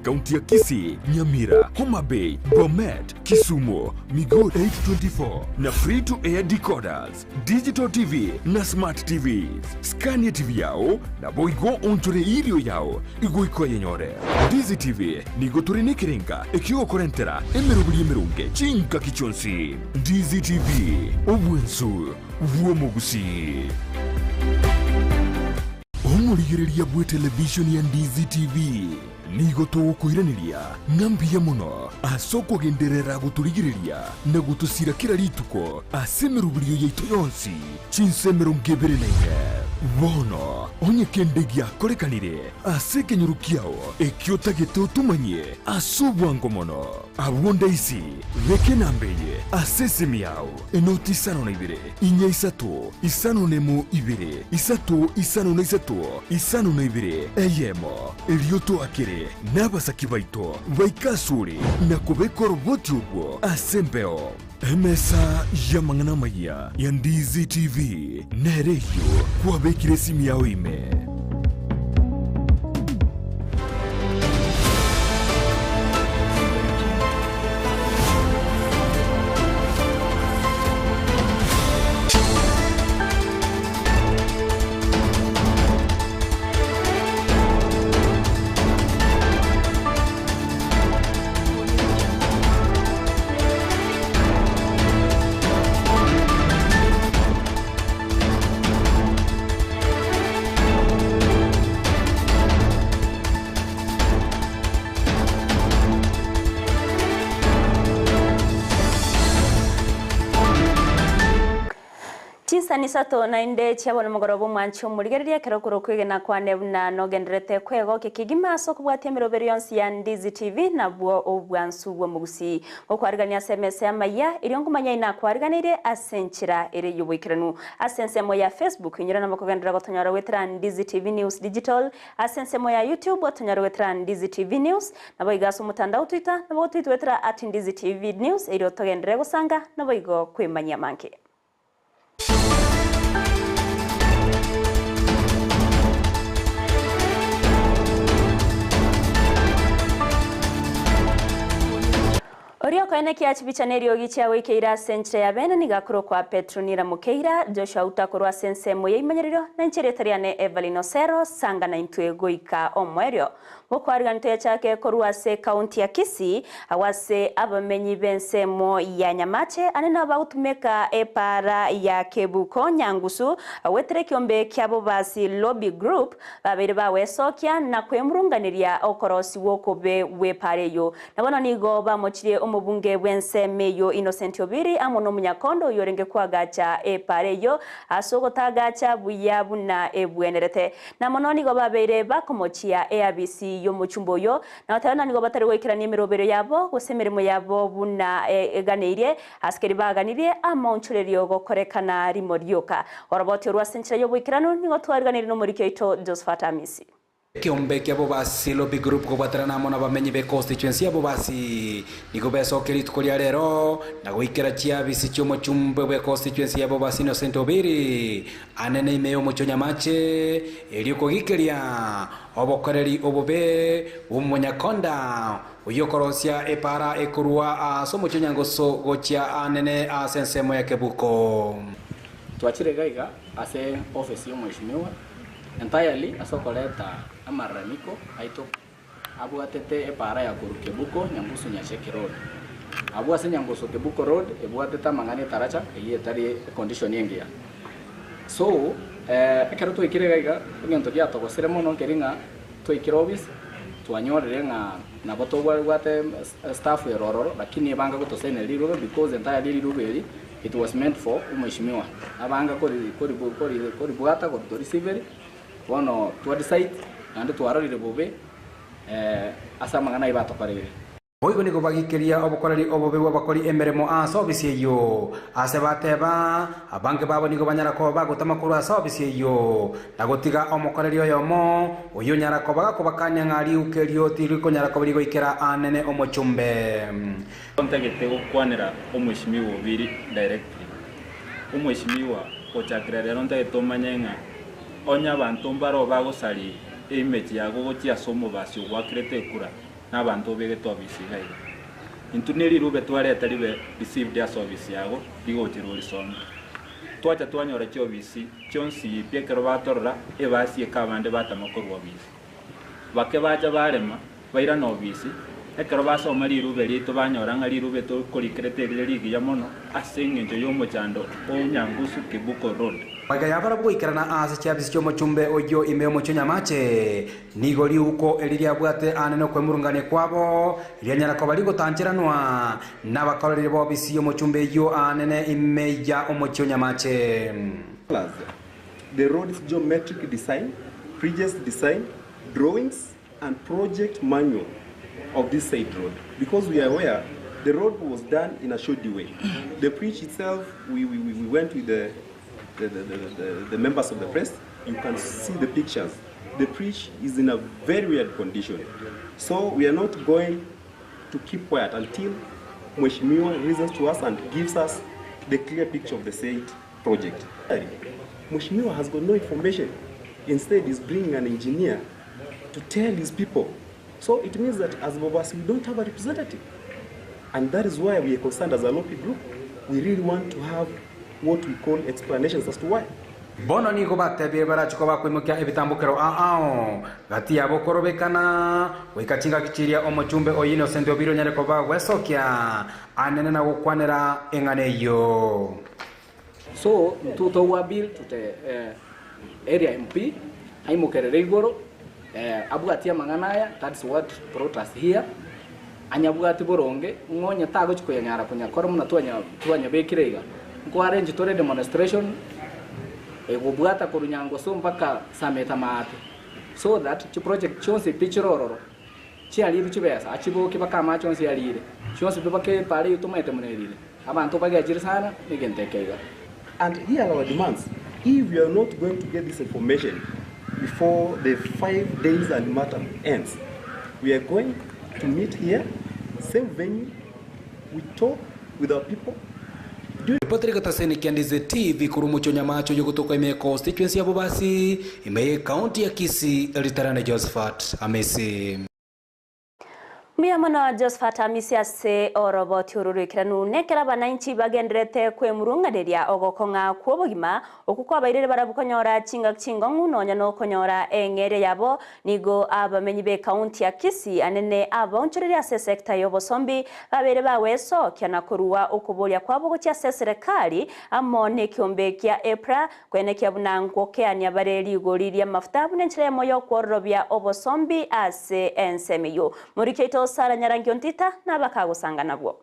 Kaunti ya Kisii, Nyamira, Homa Bay, Bomet, Kisumu, Migori 824 na free to air decoders, digital TV na smart TVs. Scania TV yao na boigo onchore irio yao igoiko yenyore. Ndizi TV nigo turine kirenga ekio korentera emerubuli emerunge chinka kichonsi. Ndizi TV obwensu vuomo Gusii. Omurigereria bwe television ya Ndizi TV nigo tugukuiraniria ngambia muno asoko genderera guturigireria na gutusira kira rituko asemerubulio yaitu yonsi Chinsa merongevere nenge bono onye kendegia korekanire asekenyurukiao ekiotagete utumanye asubwango mono abonda isi veke nambeye asesemiao enoti isano na ibere inya Isato isano nemo ibere Isato isano na Isato isano na ibere eyemo elioto akere n'abasaki baito baikasure na kubekora uboti ubwo asembeo emesa yamangana Amayia ya Ndizi TV nereyo kuwabekire simu yao ime. Chinsa ni sato na inde chabona mugorobo mwancho murigereria kerokuro kwigena kwane na nogenderete kwego kikigima soko bwate miroberi yonsi ya Ndizi TV na bwo obwansu bwo Gusii okwarigania SMS ya Amayia iriyongumanya ina kwariganire asenchira ere yubwikiranu asensemo ya Facebook nyira na makogendera gotonyara wetra Ndizi TV News Digital asensemo ya YouTube gotonyara wetra Ndizi TV News na boigaso mutandao Twitter na bo tweet wetra @Ndizi TV News iriyo togendere gosanga na boigo kwemanya manke. Orio koene kiachi bichaneri ogicha wekeira sentre ya bene nigakuro kwa Petronira Mukeira Joshua Auta kurwa sense moye imanyeriro na ncheretariane Everline Osero sanga na intwe goika omwerio mukwarganto ya chake kurwa se kaunti ya Kisii awase abamenyi bensemo ya Nyamache anena bautumeka epara ya Kebuko Nyangusu wetere kiombe kyabo basi lobby group babiri bawesokia na kwemurunganiria okorosi wokobe wepareyo nabona nigo bamochire omubunge bwensemeyo Innocent Obiri amono munyakondo yorenge kwagacha epareyo asogotagacha buyabu na ebwenerete na mononi go babere bakomochia ABC yo muchumboyo na watana nigo batari wekirani emirobero yabo gusemeremo yabo buna eganeirie askeri baganiriye amonchurerio gokorekana rimorioka oroboti rwasenchira yo bwikirano nigo twariganire no murikyo ito Josephat Amisi kiombe kyabo basi lobby group ko batarana mona bamenyi be constituency abo basi nigo beso kerito kolia rero na goikera chia bisi chomo chumbe be constituency abo basi Innocent Obiri anene imeyo mucho Nyamache elioko gikeria obokoreri obobe umunyakonda uyokorosia epara ekurua somo chonyangoso gochia anene asensemo ya Kebuko tuachire gaiga ase office yo mheshimiwa entirely asokoleta amaramiko aito abu atete epara ya Kebuko Nyambusu Nyasheki road abu ase Nyambusu Kebuko road ebu ateta mangane taracha eyetari condition yengia so ekero twikire gaiga ngento ya togosere mono keringa twikire office twanyorere na botogwa gwate staff erororo lakini ebanga gutosene liro because entirely liro beli it was meant for umheshimiwa abanga kori bwata kori receiver wono to decide and to arorire bobe asa mangana ibato parire Oigo niko bagikeria obokoreri obobe wabakori emeremo service yo ase bateba abange babo niko banyara ko bagutamakuru service yo nagotiga omokoreri oyomo oyo nyara ko bagakobakanya ngari ukerio tiriko nyara ko birigo ikera anene omochumbe ontegete okwanera omweshimiwa obiri directly omweshimiwa ochakira rero ntegete omanyenga onya bantu mbaro bagosali image yago gochia somo basio gwakirete kura n'abantu begeto obisi haiga intuneri rube twareta ribe received their service yago rigotiro risoma twacha twanyora cyo obisi cyonsi piekero batorora ebasi ekabande batamakorwa obisi bake baja barema baira no obisi ekero basoma rirube rito banyora nga rirube to korikirete riri ya mono asengenjo yomochando onyangusu Kibuko Road Waga yabara bwikarana ase cyabisi cyo mochumbe oyo ime omocho nyamache nigori uko eliria bwate anene kwemurungane kwabo lyanyara ko bari gotangiranwa n'abakorera bo bisi yo mochumbe yo anene ime ya omocho nyamache. The road's geometric design, previous design, drawings and project manual of this side road, because we are aware the road was done in a shoddy way. The bridge itself, we went with the members of the press. You can see the pictures. The bridge is in a very weird condition. So we are not going to keep quiet until Mheshimiwa listens to us and gives us the clear picture of the said project. Mheshimiwa has got no information. Instead, he's bringing an engineer to tell his people. So it means that as Bobasi, we don't have a representative. And that is why we are concerned as a local group. We really want to have what we call explanations as to why. Bono ni gobate bebara chikoba kwimukia ebitambukero gati yabo korobekana wikachinga kichiria omochumbe oyino sente obiro nyare koba wesokia anene na gukwanera engane yo. So to wa bill to the area MP aimukerere igoro abugatia manganaya. That's what brought us here. Anyabugati boronge ngonya tago chikoya nyara kunya kora muna tuanya bekirega ngo arrange tore demonstration egobwata kurunyango so mpaka sameta maate so that the project chonse picture ororo chi aliru chibesa achiboke baka ma chonse alire chonse bibake pare yutumete munelire abantu bagajira sana nigentekega. And here are our demands. If we are not going to get this information before the 5 days and matter ends, we are going to meet here, same venue, we talk with our people. Patrick Taseni Ndizi TV kurumucho nyamacho yokutoka ime constituency ya Bobasi ime county ya Kisii Elitarane Josephat Amesi. Miyamano Josephat Amesi ase oroboti ururikiranu nekera bananchi bagendrete kwemurungaderia ogokonga kwobogima okukwa bairere barabukonyora chinga ngunonya no konyora engere yabo nigo abamenyi be county ya Kisii anene abonchurira se sector yobosombi babere baweso kyana kuruwa okubolya kwabo gocha serikali amone kyombe kya EPRA kwenekya bunango kyanya bareli igoriri amafuta bunenchire moyo kworobya obosombi ase ensemiyo muri keto sara nyarangi ontita nabakagusanga nabwo.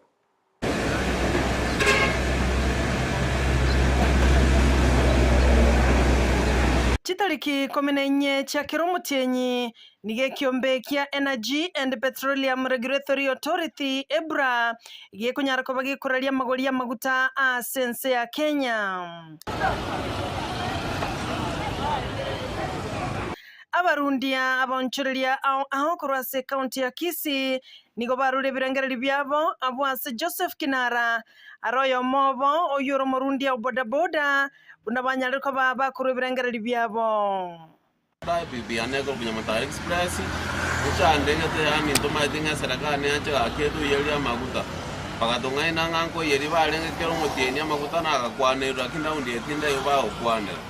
Chitariki 14 cha kiromutienyi nige kiombe kia Energy and Petroleum Regulatory Authority EPRA ige kunyara ko bagi kuralia magolia maguta a sense ya Kenya. Abarundia abonchuria aho kurase county ya Kisii nigo barure birengereri byabo abwase Joseph Kinara aroyo mobo oyuro morundia bodaboda bunabanyariko baba kuru birengereri byabo bibi anego bunyamata express uchandegete yani ndoma dinga serikali acha akedu yeli amaguta pakatonga inanganko yeli balenge kero mutieni amaguta nakakwanira kindaundi etinda yoba okwanira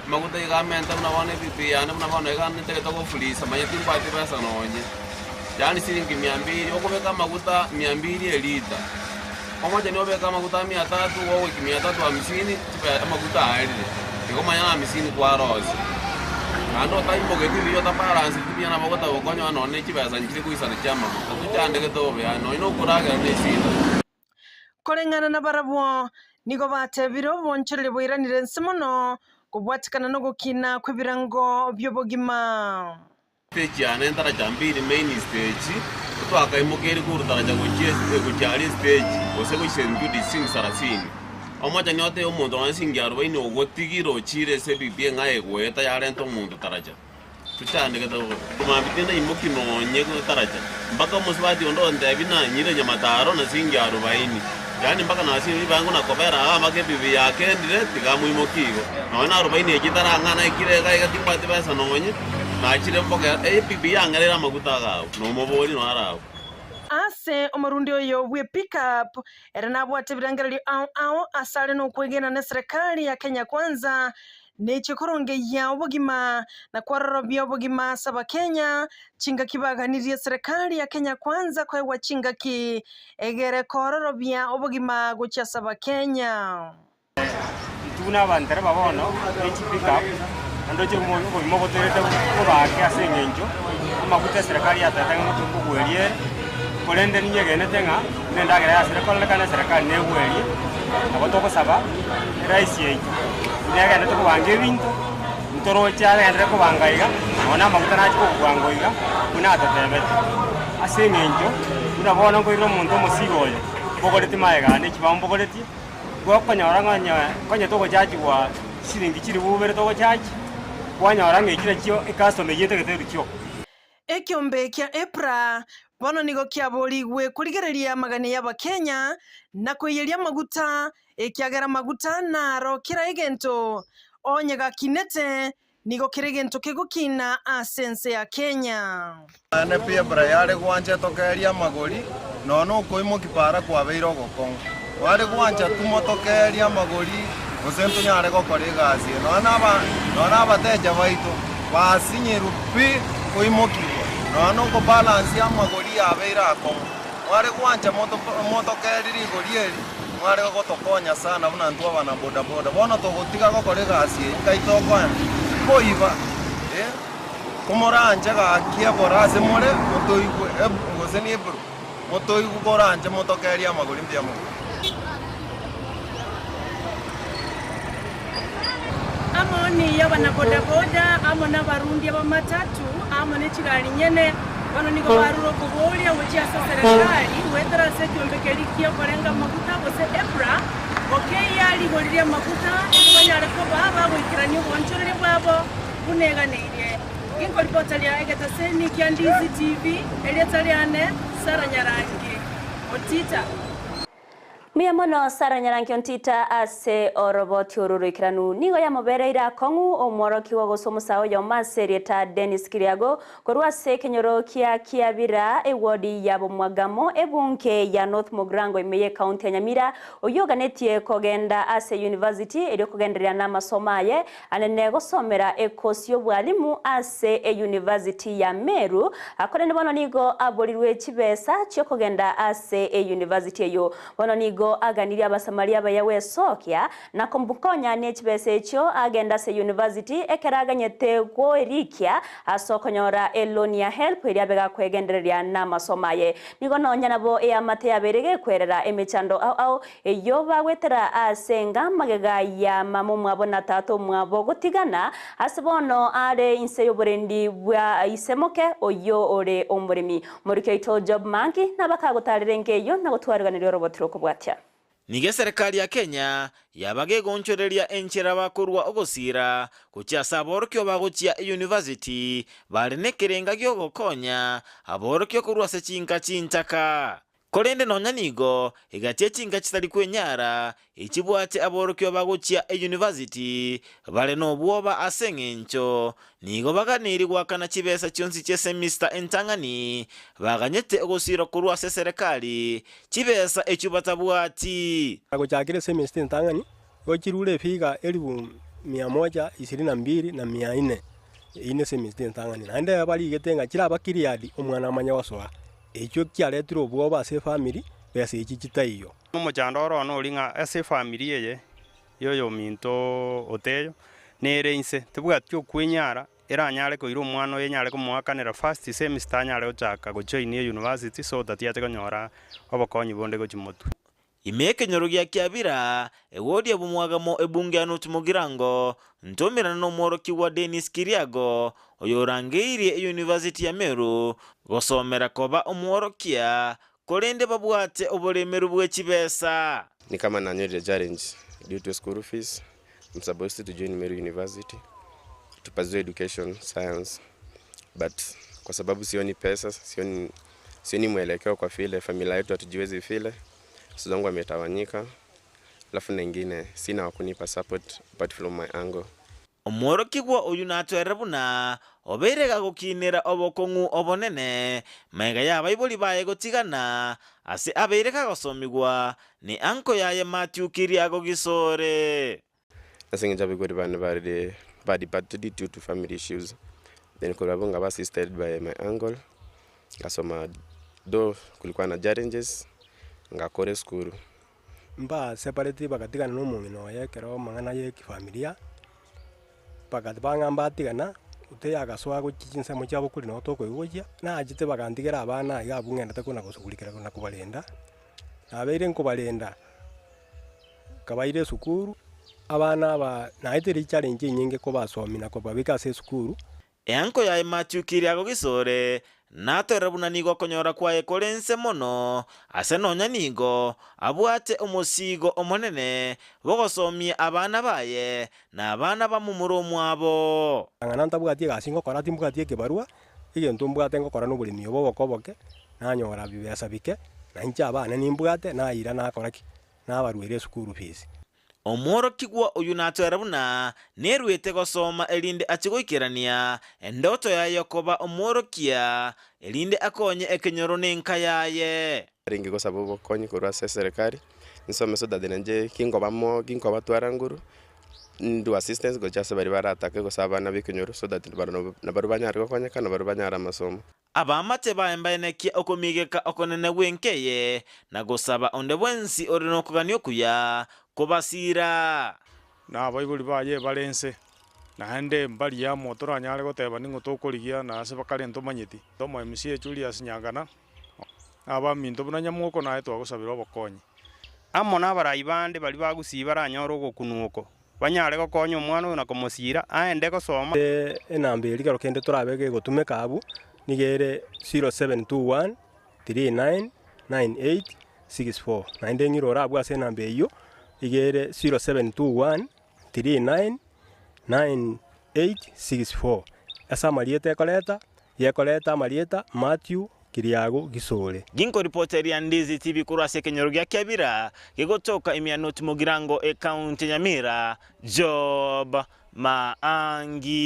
maguta igamenta unabone bibi yana unabone igane tegeta ko fulisa mayetimba atibasa nonye yani silingi 200 okobeka maguta 200 elita omoja ni obeka maguta 300 wowe 350 tipa maguta alile igoma yana 50 kwa rose ando taimbo getibi yota balance tibiana maguta okonyo anone kibasa njire kuisana chama tuchande getobe ano inokuraga nesita korengana na barabwo nigo batebiro bonchirire boiranire nsimono kubwatikana no gukina kwibirango byobogima stage ane ndaraja mbiri main stage twakaimukeri ku rutaraja kucyari stage ose kwishendu dising sarafini omoja ni ote umuntu wansingyaro baini ogotigiro chire se bibie ngaye gweta yarento umuntu taraja tuchande gato kumabitenda imukino nyego taraja mpaka musibati ondo ndabina nyire nyamataro na singyaro baini yani mpaka nasiri bangu na kobera amake bibi yake ndire tigamu imokigo naona 40 ekitara ngana ikire ga ikatipati basa nonye na chire mboga pipi yangerera maguta gawo no mobori no arawo ase omarundi oyo bwe pick up era nabwate birangereri ao asale no kwegena na serikali ya Kenya Kwanza nechikoronge ya obugima na kwarorobya obugima saba Kenya chinga kibaganirie serikali ya Kenya Kwanza kwa wachinga ki egere kororobya obugima gocha saba Kenya tuna bandera babono echi pick up ando chimo mo boterete ko baake asengenjo amakuta serikali ya tatanga mutu kugwerie kolende ninye gene tenga nenda gere asere kolle kana serikali ne gwerie abo toko saba raisi yetu nega ndo ko bange bintu mtoro cha ndo ko bangaiga ona makuta na chiko kwangoiga kuna atatebete asengenjo unabona ko iro muntu musigoye bogoreti maega ne kibambo bogoreti gwakonyora ngonya toko chaji wa shilingi chiri bubere toko chaji wanyora ngekira kyo ikastomer yete geteru kyo ekyombe kya EPRA bono nigo kyaboligwe kurigereria magane y'Abakenya na kweyeria maguta ekyagera maguta naro kira egento onyega kinete nigo kirigento kigukina asense ya Kenya ane pia brayale gwanje tokeria magori nono koimo kipara kwa beiro gokong wale gwanje tumotokeria magori osento nyare gokore gasi nona abateja baito basinyiru pi koimo kipo nono ko balance ya magori ya beira akong wale gwanje motokeriri gorieri mware gotokonya sana buna ntu abana boda boda bono togotiga gokore gasi kaitokwana boiba kumoranje gakia borase more motoigwe ngoseni ebru motoigu koranje motokeria magori mbiamo amoni yabana boda boda amona barundi abamatatu amone chigari nyene bano niko baruro kubolia uchi asa serikali wetara se kyombekeli kyo korenga makuta bose EPRA yali goliria makuta banyare ko baba gwikirani bonchorere bwabo bunega neire inko ripotalia egeta seni kya Ndizi TV eliataliane Sara Nyarangi Otita Miyamono Sara Nyarangi Ontita ase oroboti ururikiranu nigo ya mobereira kongu omworoki wa gosomusao ya maserieta Dennis Kiriago korwa se kenyoro kia bira ewodi ya bomwagamo ebunke ya North Mogrango imeye county ya Nyamira oyoganetie kogenda ase university eri kogenderia na masomaye anene gosomera ekosio bwalimu ase university ya Meru akorene bono nigo abolirwe chibesa cyo kogenda ase university eyo bono nigo aganiria abasamaria bayawe sokya na kombukonya nechibese echo agenda se university ekeraganyete go erikia asokonyora elonia help eriabega kwegendereria na masomaye nigo nonya nabo eyamate yaberege kwerera emechando au eyo bagwetera asenga magega ya mamu mwabo na tato mwabo gutigana asibono are inseyo borendi bwa isemoke oyo ore omurimi murike ito job manki nabakagotarerengeyo nagotwariganira robotiro kubwatya Nige serikali ya Kenya yabage gonchoreria enchera bakurwa ogosira kuchia saborokyo bagochia university barenekerenga gyo gokonya aborokyo kurwa se chinka chintaka kolende nonya nigo igatie chinka chitali kwenyara ichibwate aborokyo bagochia university bare no bwoba asengencho nigo baganiri gwakana chibesa chionsi che semester entangani baganyete ogosira kurwa se serikali chibesa echubatabwati agochakire semester entangani gochirule figa 1122 na 400 ine semester entangani nande bali getenga chira bakiriadi omwana amanya waswa echo kyaletiro bwoba se family besa ichitaiyo omochandoro no linga ase family yeye yoyo minto oteyo nereinse tebwa tyo kwenyara era nyare ko iro mwana yenyare ko mwakanera first semester nyare ochaka go join university so that yate konyora obokonyi bonde go chimotu imeke nyorogia kiabira ewodi abumwagamo ebunge anu tumugirango ntomira no mworoki wa Dennis Kiriago oyorangeire university ya Meru gosomera koba omworokia kolende babwate obolemeru bwe chibesa ni kama nanyoje challenge due to school fees. I'm supposed to join Meru University to pursue education science, but kwa sababu sioni pesa, sioni mwelekeo kwa vile familia yetu hatujiwezi vile, sizangu ametawanyika, alafu na ingine sina wakunipa support apart from my angle. omworoki bwa oyu natwere buna obeire gukinira obokongu obonene mega yabaibuli baye gotigana ase abeire gagosomigwa ni anko yaye Matthew Kiriago Gisore. Nasengeja bigori bane bari departed due to family issues. Then kulabunga assisted by my uncle. Ngasoma do kulikuwa na challenges ngakore school. Mba separate bagatigana n'umungino yekero mangana ye kifamilia. Bagatbanga mbatigana ute yagaswa go Chinsa mu cyabo kuri no toko igojya na agite bagandigera abana yabungenda takona gusukurikira na kubalenda. Abeire nkubalenda kabaire sukuru abana ba naiteri challenge nyinge ko basomina ko babika se sukuru. Eanko ya Matthew Kiriago Gisore natwere buna nigo konyora kwa ekolense mono ase nonya nigo abwate umusigo omonene bogosomia abana baye na abana bamumuro mwabo. Angananta bwatie gasingo kora timbwatie kebarua igento mbwate ngokora n'ubulimi obo bokoboke nanyora bibesa bike na incha abana nimbwate na ira na koraki na baruire sukuru fees. Omworoki gwa oyu natwere buna nerwete gosoma elinde achigoikirania endoto yayo koba omworokia elinde akonye ekenyoro nenka yaye ringi go sababu konyi kurwa serikali nsome so that nje kingo batwara nguru ndu assistance go chase bari baratake go sabana bikenyoro so that nabaru banyarwa kwanyaka nabaru banyara masomo abamate baembaenekia okomigeka okonene wenkeye na gosaba onde bwensi orino kuganyo kuya kobasira na abaibuli baye balense na hande mbali ya motora nyare goteba ningo tokorigia na ase bakare ntomanyiti tomo MC Julius Nyangana aba minto bunanya mwoko na eto agosabira obokonyi amo na barayi bande bali bagusii baranyora ogokunuko banyare gokonya omwana na komosira aende gosoma enambe ligaro kende turabege gotumeka abu nigere 0721 39 98 64 naende ngiro rabu ase nambe iyo igere 0721 39 9864 asa marieta yekoleta marieta Matthew Kiriago Gisore. Ginko reporter ya Ndizi TV kurwase kenyoro gya Kyabira gigotoka imianoti Mugirango county Nyamira Job Maangi.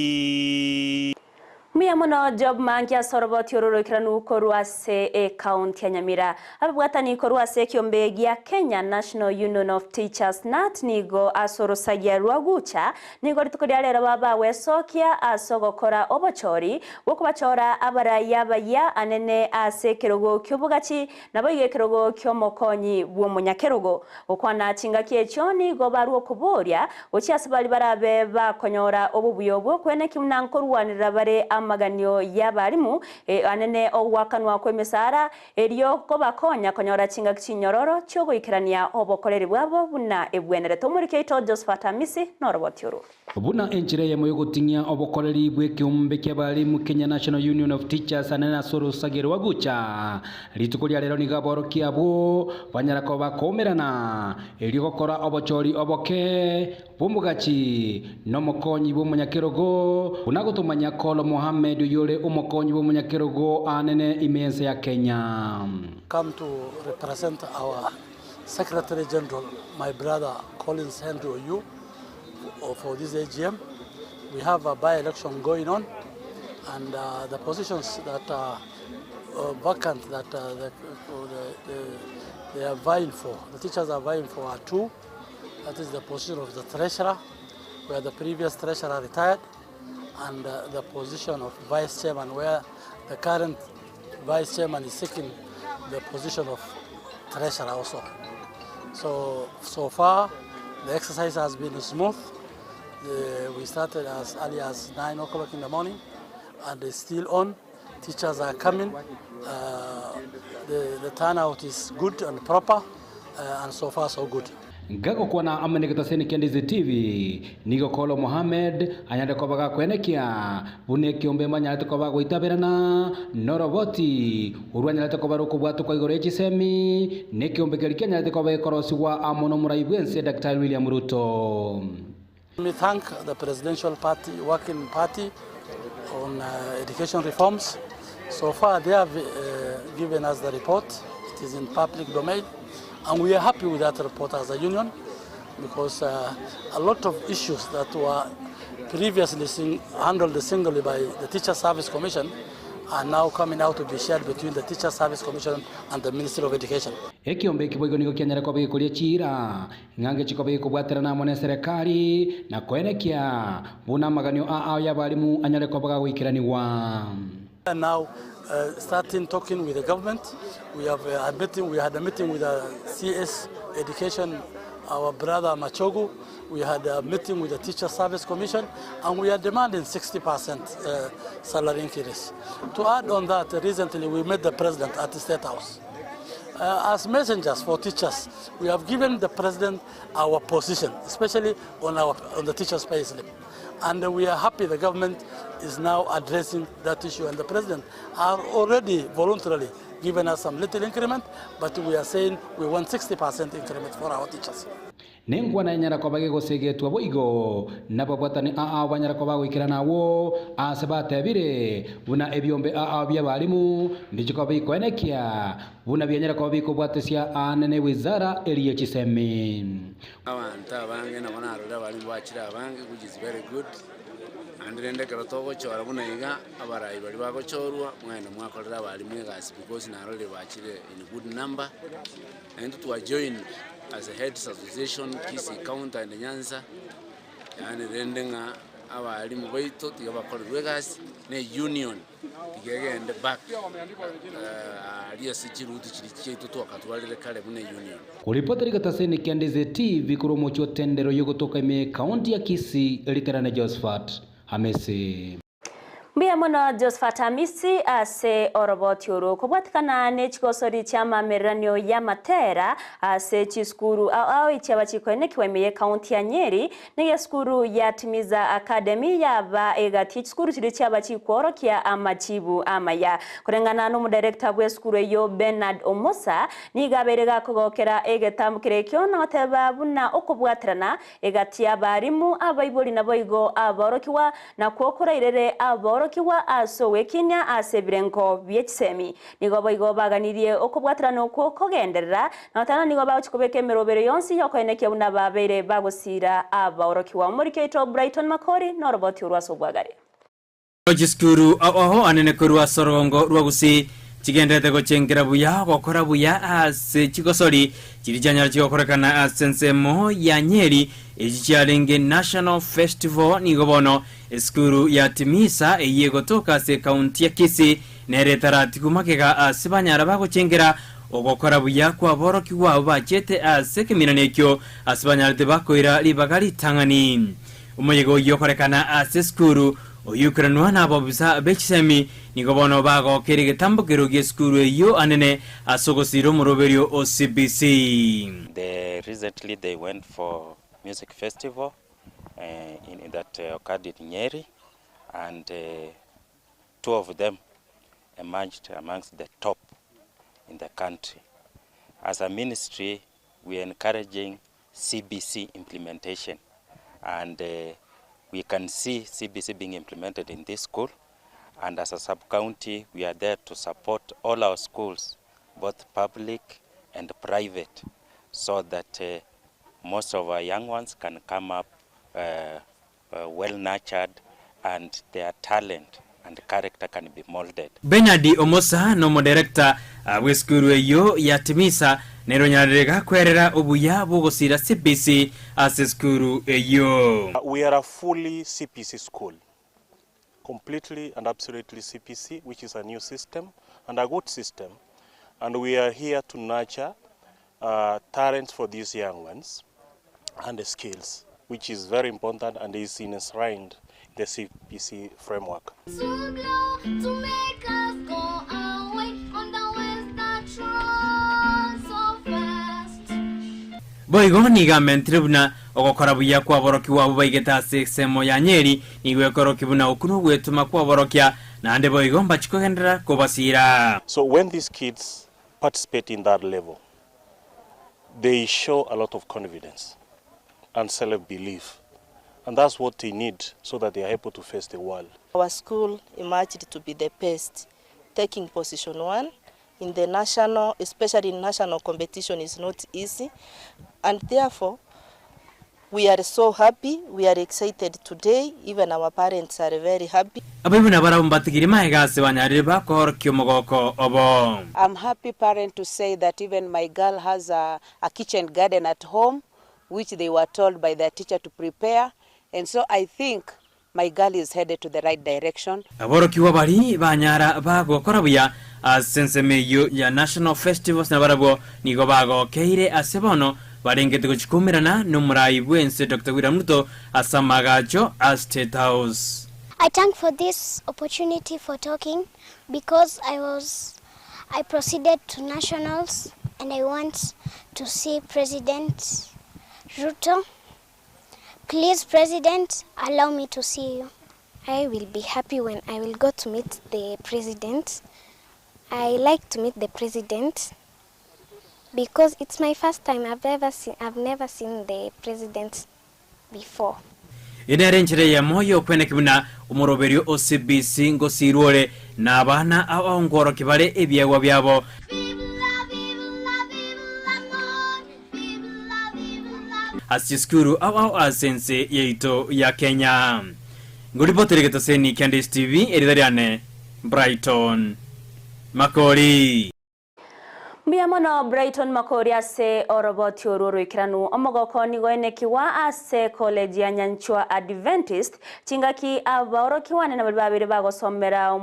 Mia mono Job Maangi asoroboti ororokira nuko rwase county Nyamira abwatani ko rwase kyombe gya Kenya National Union of Teachers NAT nigo asorosagia rwagucha nigo ritukoria lera baba wesokia asogokora obochori bokubachora abaraya baya anene ase kirogo kyubugachi nabo igekirogo kyomokonyi bwomunyakerogo okwana chinga kyekyo nigo baruo kuboria ochiasibali barabe bakonyora obubuyobwo kwene kimnankorwanira bare amaganyo y'abarimu anene owakanwa kwemesara eriyo ko bakonya konyora chinga kinyororo cyo guikirania obokoreri bwabo buna ebwenere tomurikeito Josephat Amisi norobotyuru buna enchire ya moyo gutingia obokoreri bwekiumbe ky'abarimu Kenya National Union of Teachers anene asoro sagero wagucha litukolia lero ni gaboro kyabo banyara ko bakomerana eriyo gokora obochori oboke bumugachi nomokonyi bw'omunyakerogo unagotumanya kolo Mohamed yole umukonyi bw'omunyakerogo anene imense ya Kenya. Come to represent our Secretary General, my brother Collins Henry Oyu, for this AGM. We have a by-election going on, and the positions that are vacant that they are vying for, the teachers are vying for are two. That is the position of the treasurer, where the previous treasurer retired, and the position of vice chairman, where the current vice chairman is seeking the position of treasurer also. So far, the exercise has been smooth. We started as early as 9 o'clock in the morning, and it's still on. Teachers are coming. The turnout is good and proper, and so far so good. Gago kwa na ameneketa seni kia Ndizi TV nigo kolo Mohamed anyade kwa baga kwenekia bune kiombe manyalete kwa bago itaberana noroboti uruwa nyalete kwa baruko bwatu kwa igorechi semi ne kiombe kelikia nyalete kwa baga korosi wa amono muraibuense Dr. William Ruto. Let me thank the presidential party, working party on education reforms. So far they have given us the report. It is in public domain. And we are happy with that report as a union, because a lot of issues that were previously handled singly by the Teacher Service Commission are now coming out to be shared between the Teacher Service Commission and the Ministry of Education. Ekiombe kiboigo niko kianyara kwa bikulia chira ngange chikobe kubwatira na mone serikali na kwenekia buna maganyo ya balimu anyale kwa baga wikiraniwa. And now starting talking with the government. We have we had a meeting with the CS Education, our brother Machogu. We had a meeting with the Teacher Service Commission, and we are demanding 60% salary increase. To add on that, recently we met the president at the State House. As messengers for teachers, we have given the president our position, especially on the teachers' pay slip. And we are happy the government is now addressing that issue, and the president are already voluntarily given us some little increment, but we are saying we want 60% increment for our teachers. Nengwa na nyara kwa bage gosegetwa boigo nababwatani banyara kwa bagwikira nawo asebate bire buna ebyombe bya balimu ndichiko bikoenekia buna byanyara kwa biko bwatesia anene wizara eliye chisemi abantu abange nabona arura balimu bachira abange which is very good andrende karotogo chora buna iga abarayi bali bagochorwa mwene mwakorera balimu egasi because narole bachire in good number and to join as a heads association Kisii County and Chinsa yani rendenga abalimu baito tigabakorerwe gasi ne union tigegende back aliya sichirutu chirichetu twakatwalire kale bune union kulipoteri kataseni Ndizi TV kuromocho tendero yogotoka ime county ya Kisii eliterane Josephat Hamisi. Mbia mono Josephat Hamisi ase oroboti oro kubwatikana ne chikosori chama meranyo ya matera ase chiskuru au ichaba chikwene kiwemeye county ya Nyeri ne skuru ya Timiza Academy ya ba ega skuru chiri chaba chikworo kia amachibu Amayia kurengana no director bwe skuru yo Bernard Omosa ni gaberega kugokera egetamukire kyo na oteba buna okubwatirana egatia barimu abayiboli na boigo aborokiwa na kwokora irere aboro kiwa asowe kinya asebirenko byechisemi nigo boigo baganirie okubwatirana okwo kogenderera natana nigo bachikobeke merobere yonsi yokoeneke buna babere bagosira aborokiwa muri Keito Brighton Makori no robot urwasobwagare Jiskuru aho anene kurwa sorongo rwagusi chigendete gochengera buya gokora buya ase chigosori chirijanya chikokorekana asensemo ya Nyeri ejialenge National Festival nigobono eskuru ya Timisa eyegotoka se county ya Kisii neretarati kumakega asibanyara bagochengera ogokora buya kwa boroki wabo bachete ase keminanekyo asibanyara tebakoira libagari tangani umuyego yokorekana ase skuru oyukranwa nabo bisa bechisemi nigobono bago kerige tambokero geskuru yo anene asogosiro muroberio OCBC. Recently they went for music festival in that occurred in Nyeri, and two of them emerged amongst the top in the country. As a ministry, we are encouraging CBC implementation, and we can see CBC being implemented in this school, and as a sub-county, we are there to support all our schools, both public and private, so that most of our young ones can come up well-nurtured and their talent and character can be molded. Bernard Omosa no director weskuru yo ya Timisa neronyarega kwerera obuya bogosira CBC aseskuru yo. We are a fully CPC school, completely and absolutely CPC, which is a new system and a good system, and we are here to nurture talents for these young ones and the skills, which is very important and is enshrined in the CPC framework. Boigo niga mentribuna ogokora buya kwa boroki wabo baigeta semo ya Nyeri niwe koroki buna okuno gwetuma kwa borokia na ande boigo mbachikogendera kobasira. So when these kids participate in that level, they show a lot of confidence and self-belief, and that's what they need so that they are able to face the world. Our school emerged to be the best, taking position 1 in the national, especially in national competition, is not easy, and therefore We are so happy. We are excited today. Even our parents are very happy. I'm happy parent to say that even my girl has a kitchen garden at home, which they were told by their teacher to prepare. And so I think my girl is headed to the right direction. Ya National Festivals na barabo nigo bago keire asebono barengete kuchikumirana numurai wense Dr. William Ruto asamagacho as State House. I thank for this opportunity for talking because I proceeded to nationals and I want to see President Ruto. Please, President, allow me to see you. I will be happy when I will go to meet the President. I like to meet the President because it's my first time. I've never seen the President before. Idarenchire ya moyo kwene kibuna umoroberio OCBC ngosirwole na abana awongoro kibale ebyagwa byabo. Asiskuru au asense yeito ya Kenya. Nguripotere getoseni Candice TV edidariane Brighton Makori. Mbiamono Brighton Makori ase oroboti ororo ikiranu omogoko nigoene kiwa ase college ya Nyanchwa Adventist chingaki abaoro kiwane na babiri bagosomera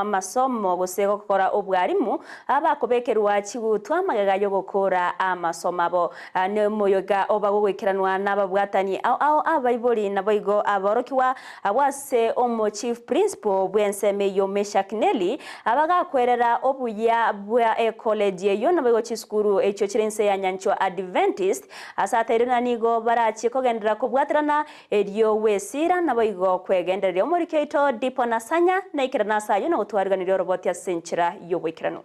masomo gusego gukora obwarimu abakobekerwa chigutwa magagayo gukora amasomo abo ne moyoga obagogwikiranwa n'ababwatani au abaiboli naboigo abaoro kiwa abwase omo chief principal bwenseme yo Meshakneli abagakwerera obuya bwa college yo nabago chiskuru echo chirense ya Nyanchwa Adventist asaterina nigo barachi kogendera kubwatrana elio wesira nabago kwegenderera omurikeito dipo nasanya na ikirana sayo na utwariganira roboti ya senchira yo wikirano.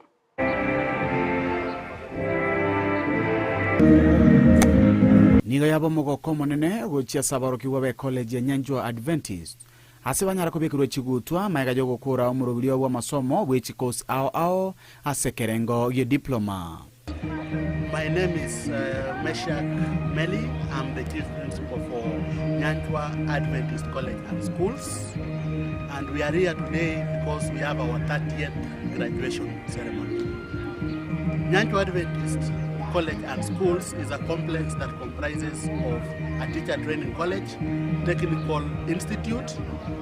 Nigo yabo mogoko monene gochia sabaroki wabe college ya Nyanchwa Adventist ase banyara kubekirwa chigutwa maega jogo kura omurubiro wa masomo which course ao asekerengo ye diploma. My name is Meshak Meli. I'm the chief principal for Nyanchwa Adventist College and Schools, and we are here today because we have our 30th graduation ceremony. Nyanchwa Adventist College and Schools is a complex that comprises of a teacher training college, technical institute,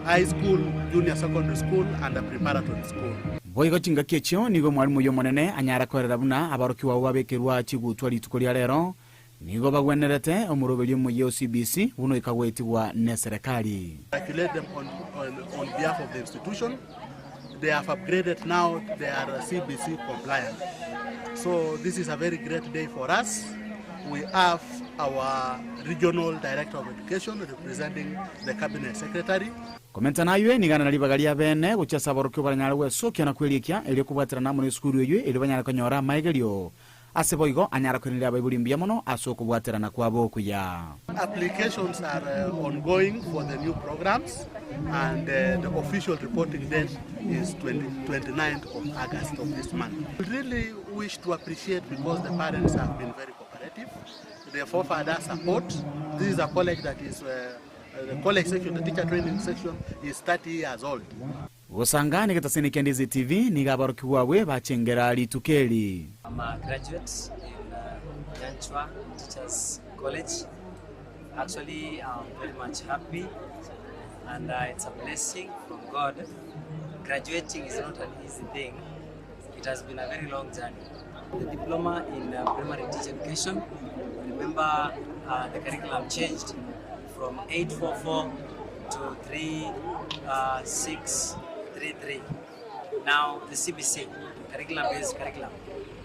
high school, junior secondary school, and a preparatory school. Boigo chinga kiecho nigo mwalimu yo monene anyara korera buna abarokiwa wabekirwa chigutwa litukolia lero nigo bagwenerete omurobelyo mu OCBC buno ikagwetigwa ne serikali. Calculate them on behalf of the institution. They have upgraded now, they are CBC compliant. So this is a very great day for us. We have our regional director of education representing the cabinet secretary. Komenta nayo nigana nalibagalia bene gucha saborokyo baranyara wesokia na kwelikia eli kubatira namwe ne skuru yeyo eli banyara konyora maigelio aseboigo anyara kwenera abaibuli mbiamono asoko bwatira na kwabo kuya. Applications are ongoing for the new programs, and the official reporting date is 29th of August of this month. We really wish to appreciate because the parents have been very cooperative. They offered us support. This is a college that is the college section, the teacher training section is 30 years old. Gusangani kataseni Ndizi TV nigabarokiwa we bachengera litukeli. I'm a graduate in Nyanchwa Teachers College. Actually, I'm very much happy, and it's a blessing from God. Graduating is not an easy thing. It has been a very long journey. The diploma in primary teacher education, remember the curriculum changed from 844 to 3633. Now the CBC, curriculum-based curriculum.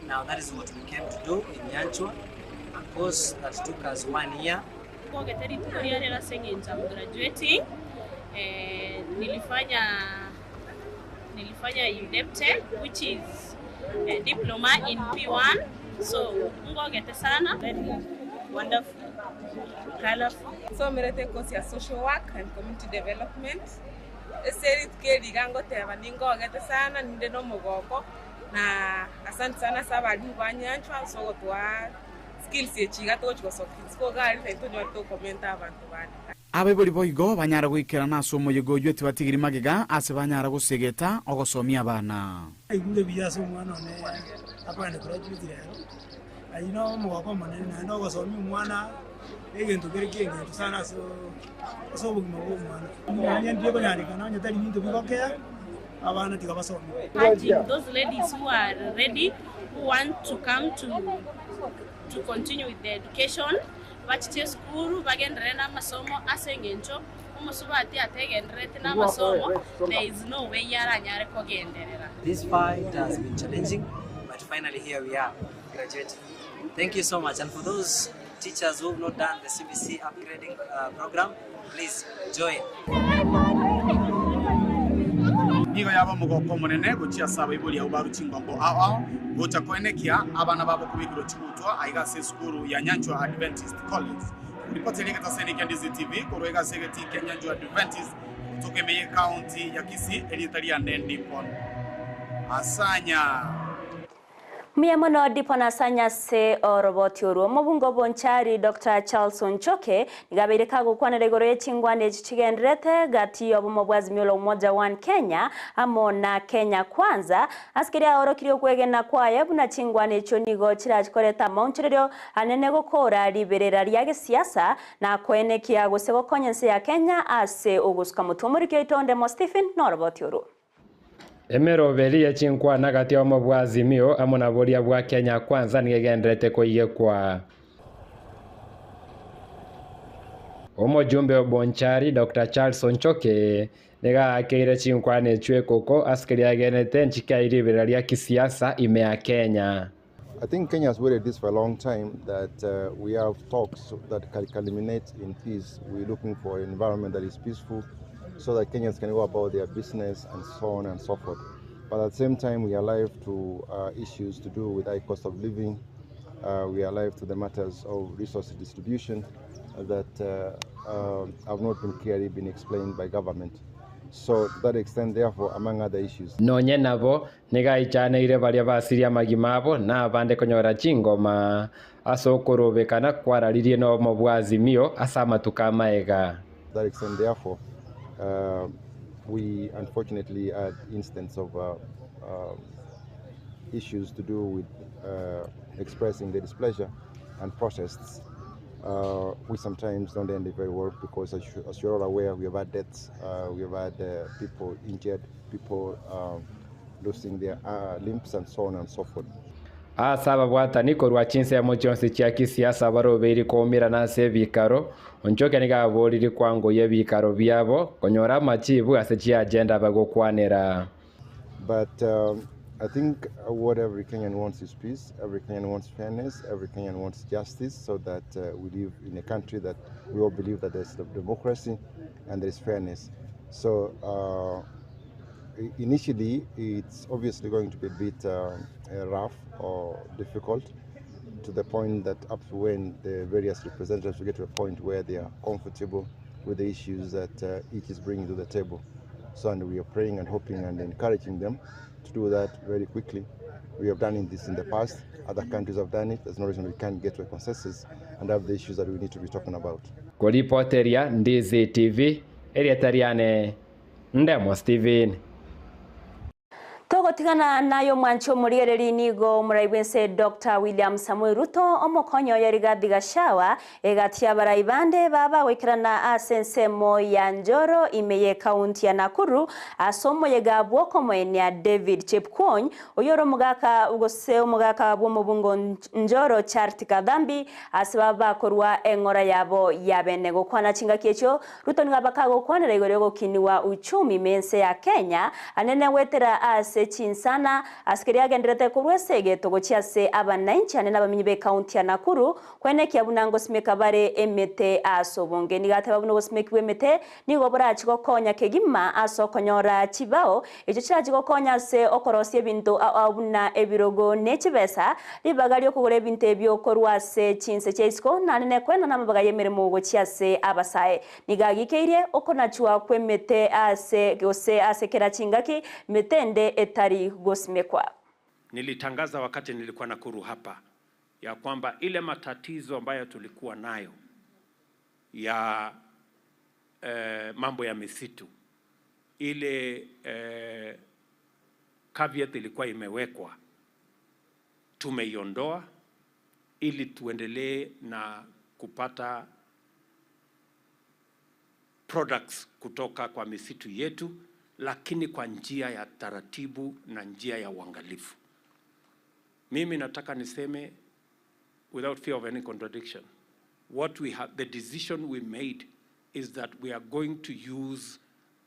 Now that is what we came to do in Nyanchwa, a course that took us 1 year. Graduating, nilifanya UNEPTE, which is a diploma in P1. So ngogete sana, very wonderful, colorful. So mirete course ya social work and community development. Eseri tukeli gango teba ningogete sana ninde no mogoko na asante sana sabali ba Nyanchwa so twa skills yechiga tochiko skills ko gari to nyor to comment abantu bani abebori boigo banyara gwikera naso moyego jweti batigiri magiga ase banyara gusegeta ogosomia abana igule biyaso mwana ne apane graduate rero ayino mugoko manene na ndo gosomia mwana egento gerikenge sana so bugimo mwana nyanya ndiye banyarika nanya tari bintu bigokea abana tikabasomia those ladies who are ready, who want to come to continue with their education bachiche skuru bagendere na masomo asengencho umusubati ategendere na masomo. There is no way yaranyare kogenderera. This fight has been challenging, but finally here we are graduating. Thank you so much. And for those teachers who have not done the CBC upgrading program, please join. nigo yaba mugoko munene gucia saba ibuli ya ubaru chingombo ao gocha kwenekia abana babo kubikiro chibutwa aiga se skuru ya Nyanchwa Adventist College. Ripoti ile kataseniki Ndizi TV korwega segeti ya Nyanchwa Adventist kutoka Amayia County ya Kisii elitalia ndendi pon asanya Miyamono dipona sanya se oroboti oruo mobungo bonchari Dr. Charles Onchoke nigabire kago kwana regoro yechingwane chigendrete gati obumo bwazimyolo umoja one Kenya amona Kenya kwanza askiria orokirio kwegena kwaye buna chingwane cho nigo chirachikoreta maunchirio anene gukora liberera ryage siasa na kwenekia gusego konyense ya Kenya ase ugusuka mutumurike itonde mo Stephen noroboti oruo Emero beri ya chinkwa nagati omo bwazimio amona boria bwa Kenya kwanza nigegendrete koige kwa omo jumbe obonchari Dr. Charles Onchoke nega akeire chinkwa ne chwe koko askari agenete nchika iribera ya kisiasa ime ya Kenya. I think Kenya has waited this for a long time that we have talks that can culminate in peace. We're looking for an environment that is peaceful, so that Kenyans can go about their business and so on and so forth. But at the same time, we are alive to issues to do with high cost of living. We are alive to the matters of resource distribution that have not been clearly been explained by government. So to that extent, therefore, among other issues. Nonye nabo nega ichane ire baria basiria magimabo na abande konyora chingoma asokorobekana kwararirie no mobwazimio asama tukamaega. To that extent, therefore, we unfortunately had instances of issues to do with expressing the displeasure and protests. We sometimes don't end it very well because, as you're all aware, we have had deaths, we have had people injured, people losing their limbs and so on and so forth. Asaba bwatani korwa Chinsa mochonse chia kisiasa baroberi komira na sevikaro Onchoke niga boriri kwango yebikaro byabo konyora machibu asechia agenda bagokwanera. But I think what every Kenyan wants is peace, every Kenyan wants fairness, every Kenyan wants justice, so that we live in a country that we all believe that there's democracy and there's fairness. So initially it's obviously going to be a bit rough or difficult, to the point that up to when the various representatives will get to a point where they are comfortable with the issues that each is bringing to the table. So, and we are praying and hoping and encouraging them to do that very quickly. We have done this in the past. Other countries have done it. There's no reason we can't get to a consensus and have the issues that we need to be talking about. Koripoteria Ndizi TV, Eriatariane, Ndemo Steven. Togotigana nayo mwancho muriereri nigo muraibense Dr. William Samuel Ruto omokonyo yarigathi Gachagua egatia baraibande baba wekirana asensemo ya Njoro imeye kaunti ya Nakuru asomo yegabwo komwenya David Chepkwony oyoro mugaka ugoseo mugaka bwo mubungo Njoro Charity Kadhambi asibaba korwa engora yabo yabene gokwana chinga kyecho Ruto ngabaka gokwana regore gokiniwa uchumi mense ya Kenya anene wetera Chinsa na askari agendrete kurwesege togochia se abananchi anena bamenyibe county ya Nakuru kwenekia bunango simeka bare emete asobonge nigate babuno simeki wemete nigobora chikokonya kegima asokonyora chibao echo chikokonya se okorosie bintu abuna ebirogo nechibesa libagali okugore binte ebyo korwa se Chinsa cheisko nanene kwena namabaga yemeremo gochia se abasae nigagikeire okonachwa kwemete ase gose asekera chingaki metende etari gosimekwa. Nilitangaza wakati nilikuwa Nakuru hapa ya kwamba ile matatizo ambayo tulikuwa nayo ya mambo ya misitu, ile caveat ilikuwa imewekwa, tumeiondoa ili tuendelee na kupata products kutoka kwa misitu yetu, lakini kwa njia ya taratibu na njia ya uangalifu. Mimi nataka niseme without fear of any contradiction, the decision we made is that we are going to use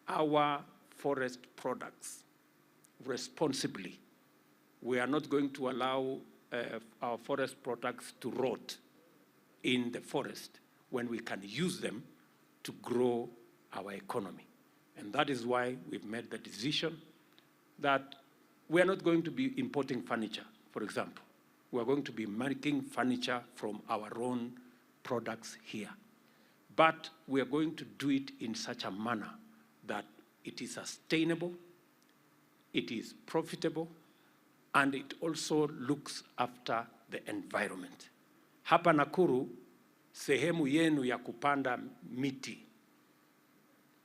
our forest products responsibly. We are not going to allow our forest products to rot in the forest when we can use them to grow our economy. And that is why we've made the decision that we are not going to be importing furniture, for example. We are going to be making furniture from our own products here. But we are going to do it in such a manner that it is sustainable, it is profitable, and it also looks after the environment. Hapa Nakuru, sehemu yenu ya kupanda miti.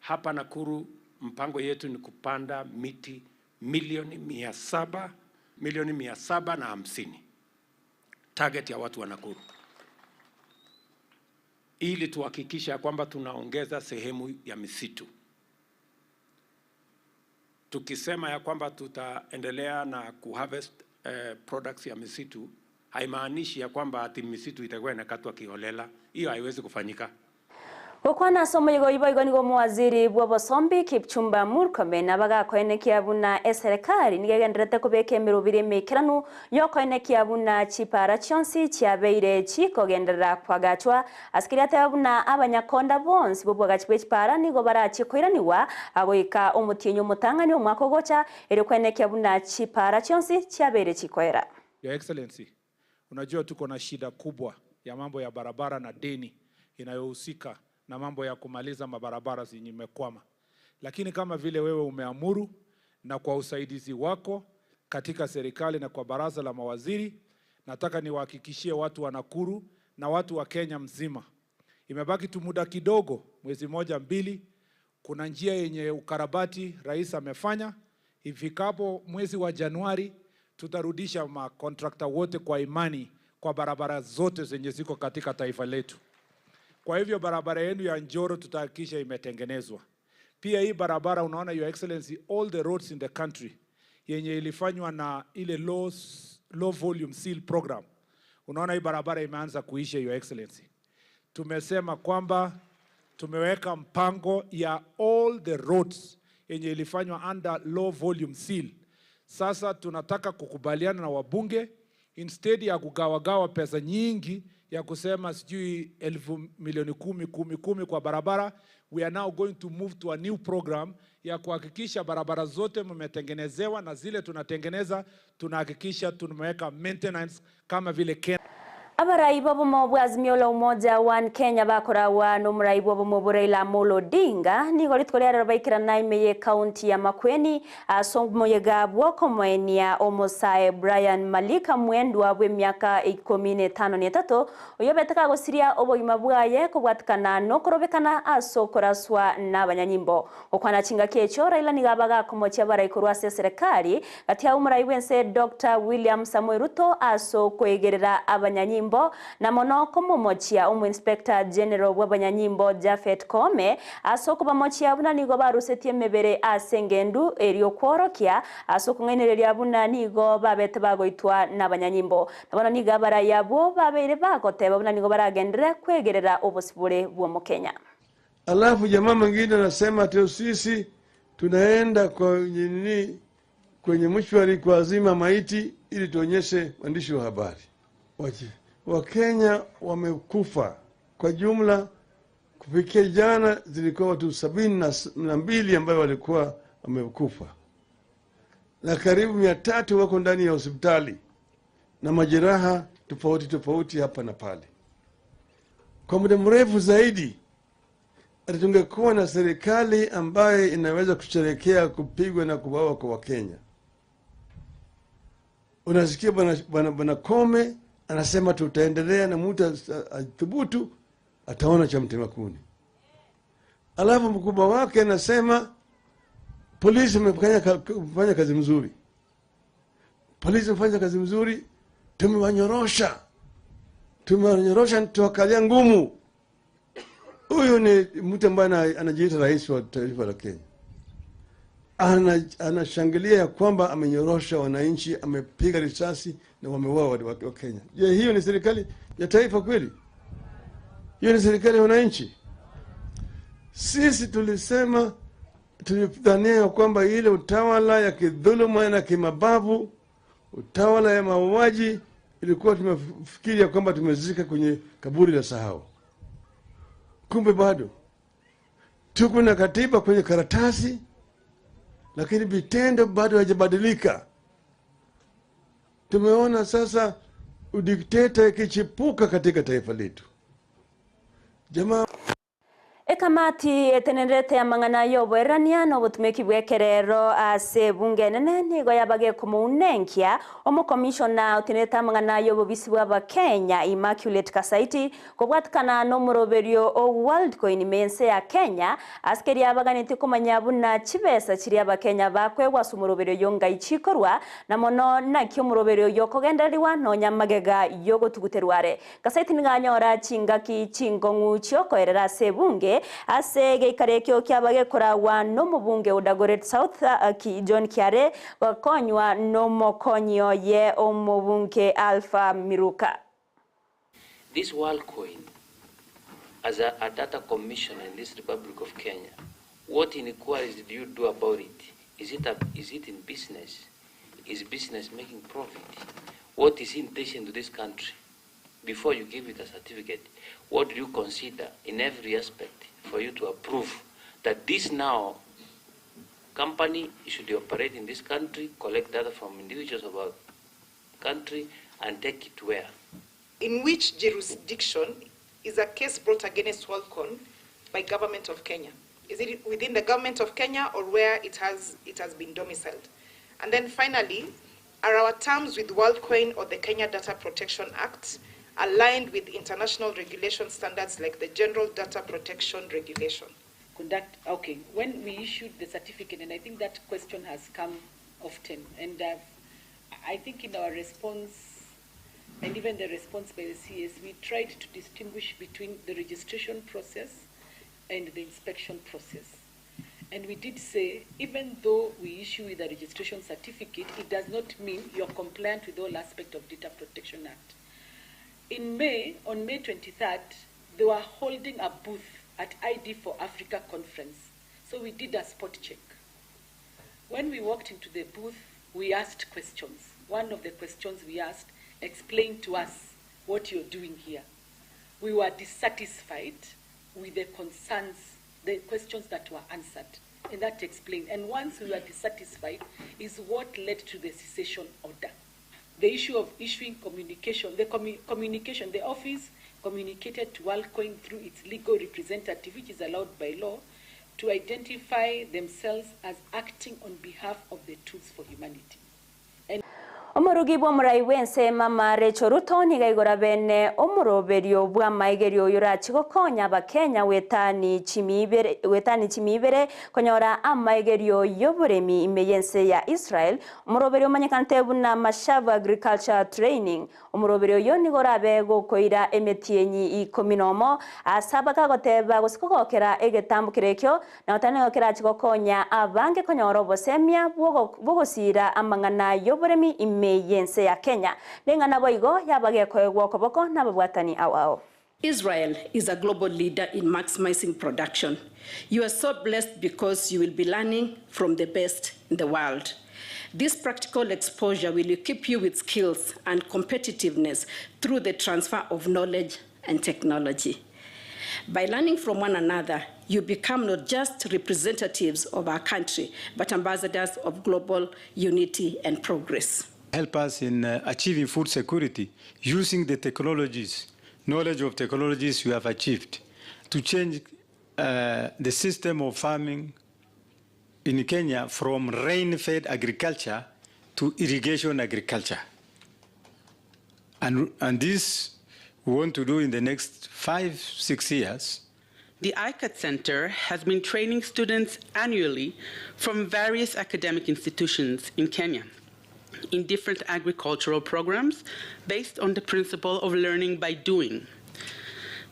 Hapa Nakuru, mpango yetu ni kupanda miti milioni 750. Target ya watu wa Nakuru. Ili tuhakikisha kwamba tunaongeza sehemu ya misitu. Tukisema ya kwamba tutaendelea na kuharvest products ya misitu, haimaanishi ya kwamba ati misitu itakuwa inakatwa kiholela. Hiyo haiwezi kufanyika. Gukwana somo yigo nigo muwaziri bw'obosombi Kipchumba Murkomen abagakoenekia buna serikali nigegenderete kubeka emirubire emikiranu yokoenekia buna chipara chionsi chiabeire chikogenderera kwagachwa asikiri ate buna abanyakonda bonsi bobwagachi bw'echipara nigo barachikoiraniwa agoika omutinyo mutangani omwaka ogocha eri koenekia buna chipara chionsi chiabeire chikoera. Your Excellency, unajua tuko na shida kubwa ya mambo ya barabara na deni inayohusika na mambo ya kumaliza mabarabara zenye imekwama. Lakini kama vile wewe umeamuru na kwa usaidizi wako katika serikali na kwa baraza la mawaziri, nataka niwahakikishie watu wa Nakuru na watu wa Kenya mzima. Imebaki tu muda kidogo, mwezi moja mbili, kuna njia yenye ukarabati rais amefanya. Ifikapo mwezi wa Januari tutarudisha makontrakta wote kwa imani kwa barabara zote zenye ziko katika taifa letu. Kwa hivyo barabara yenu ya Njoro tutahakikisha imetengenezwa. Pia hii barabara unaona Your Excellency, all the roads in the country yenye ilifanywa na ile low volume seal program. Unaona hii barabara imeanza kuisha Your Excellency. Tumesema kwamba tumeweka mpango ya all the roads yenye ilifanywa under low volume seal. Sasa tunataka kukubaliana na wabunge instead ya kugawagawa pesa nyingi ya kusema sijui 10,000,000 kwa barabara. We are now going to move to a new program ya kuhakikisha barabara zote mmetengenezewa na zile tunatengeneza tunahakikisha tumeweka maintenance kama vile Kenya. Abaraibu bomo bwazimio la umoja wa Kenya bakorawa n'umuraibu bomo Raila Amolo Odinga nigo litkolera baikira naimeye county ya Makueni asongomoye gabwo komwenia omosae Brian Malika mwendwa bwe myaka 15 oyobetaka gosiria obogima bwaye kubwatikana no korobekana asokoraswa n'abanyanyimbo okwana chinga kecho Raila nigabaga komocha baraikorwa serikali gatia umuraibu ense Dr. William Samuel Ruto asokwegerera abanyanyimbo na mono komomochia Inspector General w'abanyanyimbo Jafet Kome asoko bamochia buna nigo barusetie mebere asengendu erio kworokia asoko ngainereria buna nigo babete bagoitwa n'abanyanyimbo nabona nigabara yabo babere bagoteba buna nigo baragendera kwegerera obosibure bwo mu Kenya. Alafu jamaa mwingine anasema teo sisi tunaenda kwenye mshwari kwa azima maiti ili tuonyeshe waandishi wa habari. Wakenya wamekufa kwa jumla kufikia jana zilikuwa watu 72 ambao walikuwa wamekufa. Na karibu 300 wako ndani ya hospitali na majeraha tofauti hapa na pale. Kwa muda mrefu zaidi tungekuwa na serikali ambaye inaweza kusherehekea kupigwa na kuuawa kwa Wakenya. Unasikia bwana Kome anasema tutaendelea na mtu athubutu ataona cha mtema kuni. Alafu mkubwa wake anasema polisi wamefanya kazi mzuri. Polisi wamefanya kazi mzuri, tumewanyorosha tuwakalia ngumu. Huyu ni mtu ambaye anajiita rais wa taifa la Kenya. Anashangilia ya kwamba amenyorosha wananchi, amepiga risasi na wameua wa Kenya. Je, hiyo ni serikali ya taifa kweli? Hiyo ni serikali ya wananchi? Sisi tulidhania kwamba ile utawala ya kidhuluma na kimabavu, utawala ya mauaji, ilikuwa tumefikiria kwamba tumezika kwenye kaburi la sahau. Kumbe bado tuko na katiba kwenye karatasi, lakini vitendo bado haijabadilika. Tumeona sasa udikteta ikichipuka katika taifa letu. Jamaa ekamati etenerete amang'ana yoborania no butumeki bwekerero ase bunge nene nigo yabage kumunenkia omukomishona utineta amang'ana yobobisi bwa Kenya Immaculate Kasaiti kobwatkana no muroberio o World Coin mense ya Kenya askeri yabaganite kumanya buna chibesa chiri abakenya bakwe wasumuroberio yonga ichikorwa na mono nakyo muroberio yokogenderwa no nyamagega yogotuguterware. Kasaiti nganyora chingaki chingongu chiokoerera ase bunge ase geikarekyo kyabage korawa no mubunge Udagoret South ki John Kiare bakonywa no mokonyo ye omubunge Alpha Miruka. This World Coin, as a data commissioner in this Republic of Kenya, what inquiries did you do about it? Is it in business? Is business making profit? What is intention to this country? Before you give it a certificate, what do you consider in every aspect for you to approve that this now company should operate in this country, collect data from individuals of our country, and take it where? In which jurisdiction is a case brought against WorldCoin by government of Kenya? Is it within the government of Kenya or where it has been domiciled? And then finally, are our terms with WorldCoin or the Kenya Data Protection Act aligned with international regulation standards like the General Data Protection Regulation? Okay, when we issued the certificate, and I think that question has come often, and I think in our response, and even the response by the CS, we tried to distinguish between the registration process and the inspection process. And we did say, even though we issue with a registration certificate, it does not mean you're compliant with all aspects of Data Protection Act. In May, on May 23rd, they were holding a booth at ID for Africa conference. So we did a spot check. When we walked into the booth, we asked questions. One of the questions we asked, explain to us what you're doing here. We were dissatisfied with the concerns, the questions that were answered, and that explained. And once we were dissatisfied is what led to the cessation order. The issue of issuing communication, the office communicated to WorldCoin through its legal representative, which is allowed by law, to identify themselves as acting on behalf of the Tools for Humanity. Omurugi bwa murai wense mama Rachel Ruto nigaigora bene omuroberio bwa maigerio yurachigo konya bakenya wetani chimibere konyora amaigerio yoburemi imeyense ya Israel omuroberio manyakante buna Mashavu Agriculture Training omuroberio yo nigora bego koira emetienyi ikominomo asabaka goteba gusikogokera egetambukirekyo na otane gokera chigo konya abange konyora obosemia bogosira amangana yoburemi meyense ya Kenya. Lengana boigo yabage koegwo koboko na babwatani awao. Israel is a global leader in maximizing production. You are so blessed because you will be learning from the best in the world. This practical exposure will equip you with skills and competitiveness through the transfer of knowledge and technology. By learning from one another, you become not just representatives of our country, but ambassadors of global unity and progress. Help us in achieving food security using the technologies, knowledge of technologies we have achieved to change the system of farming in Kenya from rain-fed agriculture to irrigation agriculture. And this we want to do in the next 5-6 years. The ICAT Center has been training students annually from various academic institutions in Kenya in different agricultural programs based on the principle of learning by doing.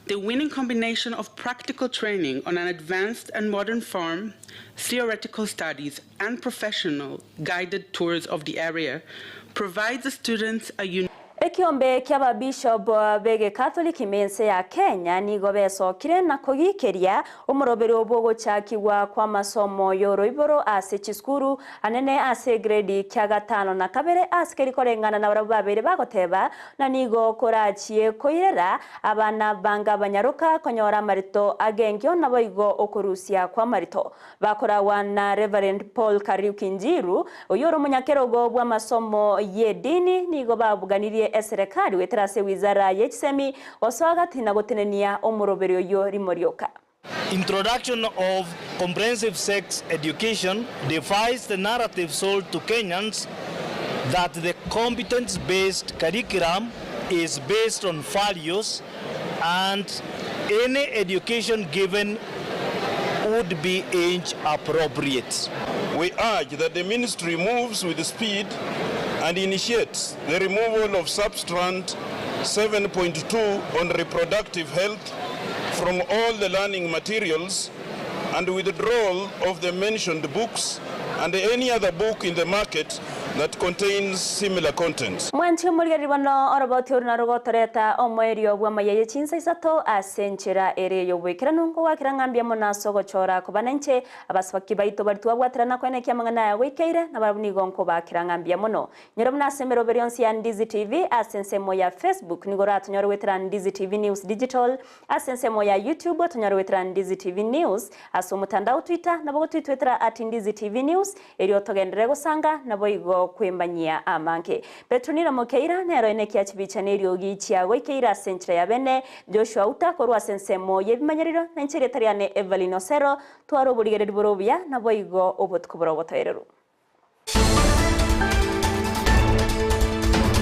The winning combination of practical training on an advanced and modern farm, theoretical studies, and professional guided tours of the area provides the students a unique Ekiombe kiaba bishop bege Catholic imense ya Kenya nigo becokire na kugikiria umuroberi obogo chakiwa kwa masomo yoro iboro ase chiskuru anene ase grade kya gatano na kabere askeri korengana na barabo babere bagoteba na nigo korachie koirera abana banga banyaruka konyora marito agengyo na boigo okurusia kwa marito bakora wana Reverend Paul Kariuki Njiru oyoro munyakerogo bwa masomo yedini nigo babuganirie serikali weterase wizara yechisemi oswagati na gotenenia omuroberi oyo rimorioka. Introduction of comprehensive sex education defies the narrative sold to Kenyans that the competence-based curriculum is based on values and any education given would be age appropriate. We urge that the ministry moves with speed and initiates the removal of substrand 7.2 on reproductive health from all the learning materials and withdrawal of the mentioned books and any other book in the market that contains similar content. Mwanchi murigari bano oroboti uruna rogotoreta omwerio bwa Amayia Chinsa Isato asenchera ere yobwekera nungo wakirangambia mona sogo chora kubanenche abaswaki baito barituwa bwaterana kwene kiamangana ya wikeire na barabunigo nko bakirangambia mono nyeromna semero berionsi ya Ndizi TV asensemo ya Facebook nigora tunyoro wetera Ndizi TV News Digital asensemo ya YouTube tunyoro wetera Ndizi TV News asomutandao Twitter na bogo twitwetera @Ndizi TV News eri otogendere gusanga na boigo kwembanyia amanke Petronira Mokeira nero enekia chibichanerio gichia wekeira sentre ya bene Joshua Auta korwa sensemo yebimanyeriro na ncheretariane Everline Osero twaro burigere borobia na boigo obotkuburogotoerero